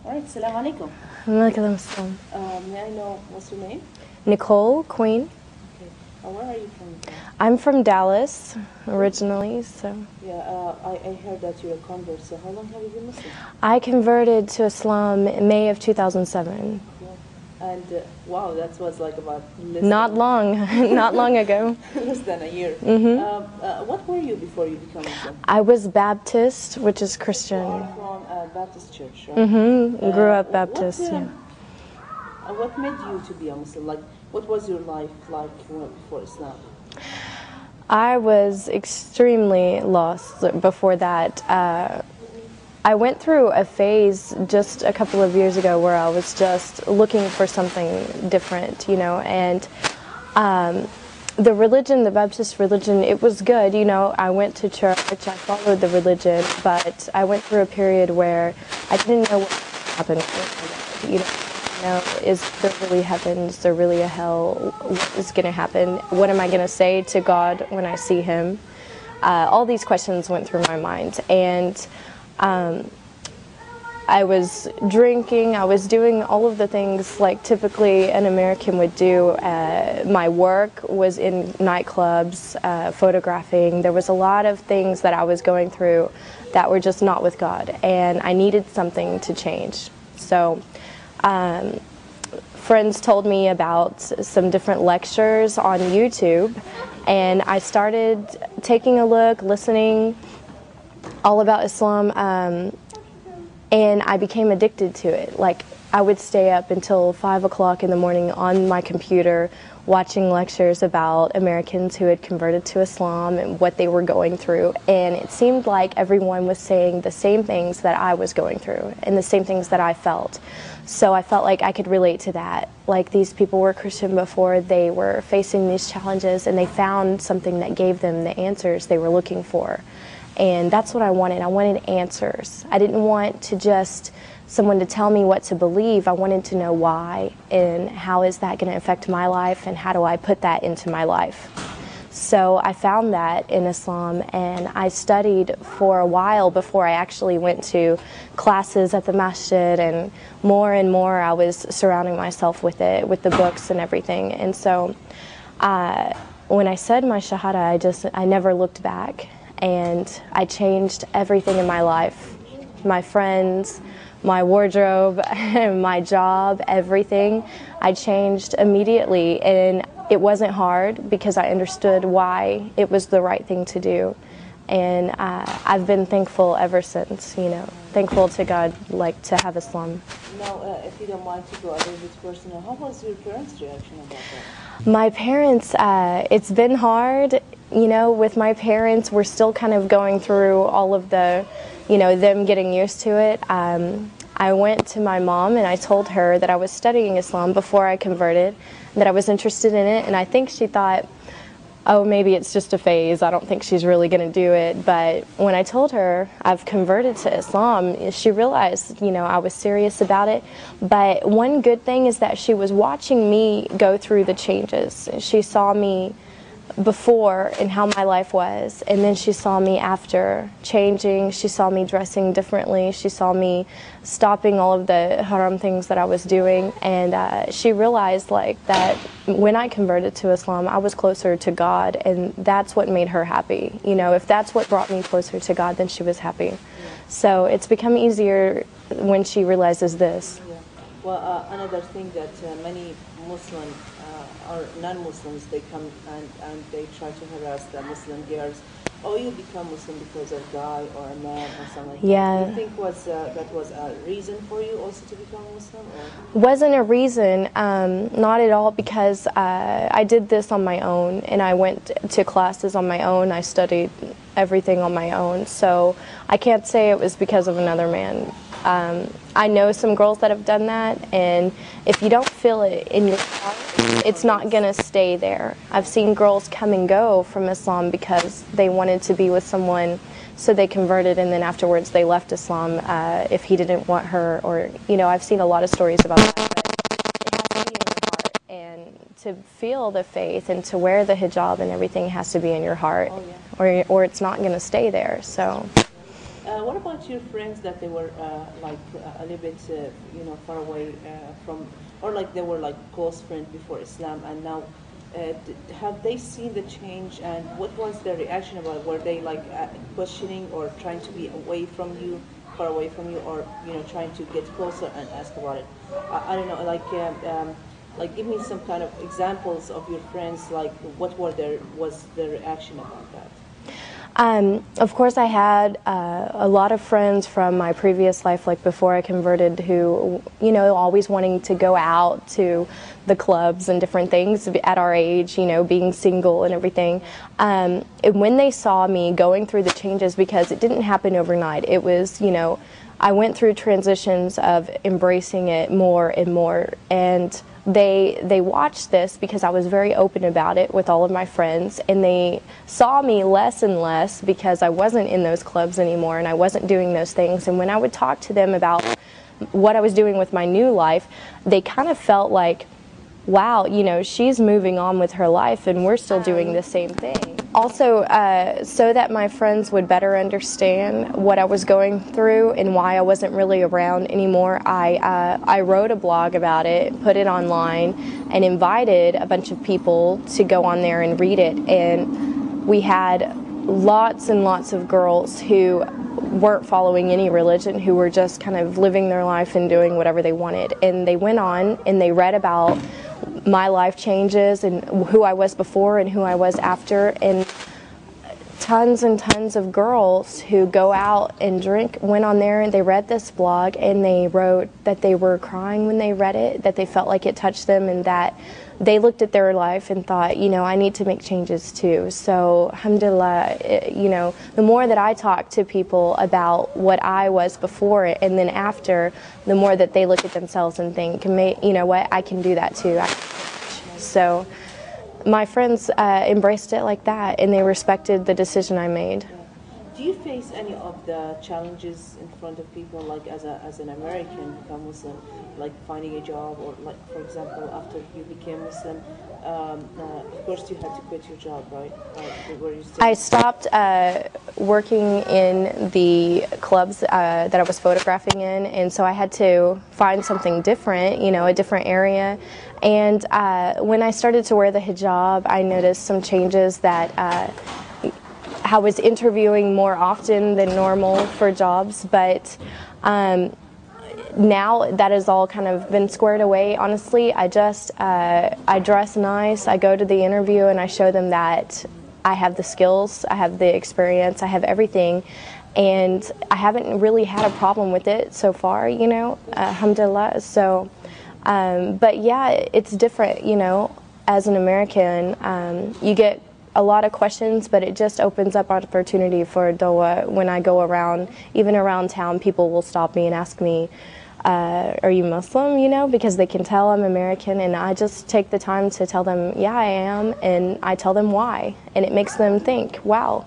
All right, salam alaikum. Walaikum assalam. May I know what's your name? Nicole, Queen. Okay. Where are you from? I'm from Dallas originally, so. Yeah, I heard that you're a convert, so how long have you been Muslim? I converted to Islam in May of 2007. Cool. And wow, that was like about Not long, not long ago. less than a year. What were you before you became Muslim? I was Baptist, which is Christian. You are from a Baptist church, right? Grew up Baptist, yeah. What made you to be a Muslim? Like, what was your life like before Islam? I was extremely lost before that. I went through a phase just a couple of years ago where I was just looking for something different, you know, and the religion, the Baptist religion, it was good, you know. I went to church, I followed the religion, but I went through a period where I didn't know what happened, you know, is there really heaven? Is there really a hell? What is going to happen? What am I going to say to God when I see Him? All these questions went through my mind, and I was drinking, I was doing all of the things like typically an American would do. My work was in nightclubs, photographing. There was a lot of things that I was going through that were just not with God, and I needed something to change. So friends told me about some different lectures on YouTube, and I started taking a look, listening all about Islam, and I became addicted to it. Like, I would stay up until 5 o'clock in the morning on my computer watching lectures about Americans who had converted to Islam and what they were going through, and it seemed like everyone was saying the same things that I was going through and the same things that I felt. So I felt like I could relate to that. Like, these people were Christian before, they were facing these challenges, and they found something that gave them the answers they were looking for. And that's what I wanted. I wanted answers. I didn't want to just someone to tell me what to believe. I wanted to know why, and how is that going to affect my life, and how do I put that into my life. So I found that in Islam, and I studied for a while before I actually went to classes at the masjid, and more I was surrounding myself with it, with the books and everything. And so when I said my shahada, I never looked back, and I changed everything in my life. My friends, my wardrobe, my job, everything. I changed immediately, and it wasn't hard because I understood why it was the right thing to do. And I've been thankful ever since, you know, thankful to God, like, to have Islam. Now, if you don't mind to go a little bit personal, how was your parents' reaction about that? My parents, it's been hard, you know, with my parents. We're still kind of going through all of the, you know, them getting used to it. I went to my mom and I told her that I was studying Islam before I converted, that I was interested in it, and I think she thought, oh, maybe it's just a phase, I don't think she's really going to do it. But when I told her I've converted to Islam, she realized, you know, I was serious about it. But one good thing is that she was watching me go through the changes. She saw me before and how my life was, and then she saw me after changing. She saw me dressing differently. She saw me stopping all of the haram things that I was doing, and she realized, like, that when I converted to Islam, I was closer to God, and that's what made her happy. You know, if that's what brought me closer to God, then she was happy. So it's become easier when she realizes this. Yeah. Well, another thing that many Muslim or non-Muslims, they come and they try to harass the Muslim girls. Oh, you become Muslim because of a guy or a man or something like that. Do you think that was a reason for you also to become Muslim? Or? Wasn't a reason, not at all, because I did this on my own, and I went to classes on my own. I studied everything on my own, so I can't say it was because of another man. I know some girls that have done that, and if you don't feel it in your heart, it's not going to stay there. I've seen girls come and go from Islam because they wanted to be with someone, so they converted, and then afterwards they left Islam if he didn't want her, or, you know, I've seen a lot of stories about that. But it has to be in your heart, and to feel the faith and to wear the hijab and everything has to be in your heart, Oh, yeah. or it's not going to stay there. So. What about your friends that they were a little bit, far away from, or like they were like close friends before Islam, and now have they seen the change, and what was their reaction about it? Were they like questioning or trying to be away from you, far away from you, or trying to get closer and ask about it? I don't know, like give me some kind of examples of your friends, like what was their reaction about that? Of course, I had a lot of friends from my previous life, like before I converted, who, always wanting to go out to the clubs and different things at our age, being single and everything. And when they saw me going through the changes, because it didn't happen overnight, it was, I went through transitions of embracing it more and more, and they watched this because I was very open about it with all of my friends, and they saw me less and less because I wasn't in those clubs anymore and I wasn't doing those things. And when I would talk to them about what I was doing with my new life, they kind of felt like, wow, she's moving on with her life and we're still doing the same thing. Also, so that my friends would better understand what I was going through and why I wasn't really around anymore, I wrote a blog about it, put it online, and invited a bunch of people to go on there and read it. And we had lots and lots of girls who weren't following any religion, who were just kind of living their life and doing whatever they wanted. And they went on and they read about my life changes and who I was before and who I was after, and tons and tons of girls who go out and drink went on there and they read this blog and they wrote that they were crying when they read it, that they felt like it touched them, and that they looked at their life and thought, I need to make changes too. So alhamdulillah, the more that I talk to people about what I was before and then after, the more that they look at themselves and think, what, I can do that too. So my friends embraced it like that, and they respected the decision I made. Do you face any of the challenges in front of people, like as an American become Muslim, like finding a job, or like, for example, after you became Muslim, of course you had to quit your job, right? Were you still... I stopped working in the clubs that I was photographing in, and so I had to find something different, a different area. And when I started to wear the hijab, I noticed some changes that I was interviewing more often than normal for jobs, but now that has all kind of been squared away. Honestly, I dress nice, I go to the interview and I show them that I have the skills, I have the experience, I have everything, and I haven't really had a problem with it so far, alhamdulillah. So, but yeah, it's different, as an American, you get a lot of questions, but it just opens up opportunity for dawah. When I go around, even around town, people will stop me and ask me, are you Muslim, because they can tell I'm American, and I just take the time to tell them, yeah, I am, and I tell them why, and it makes them think, wow.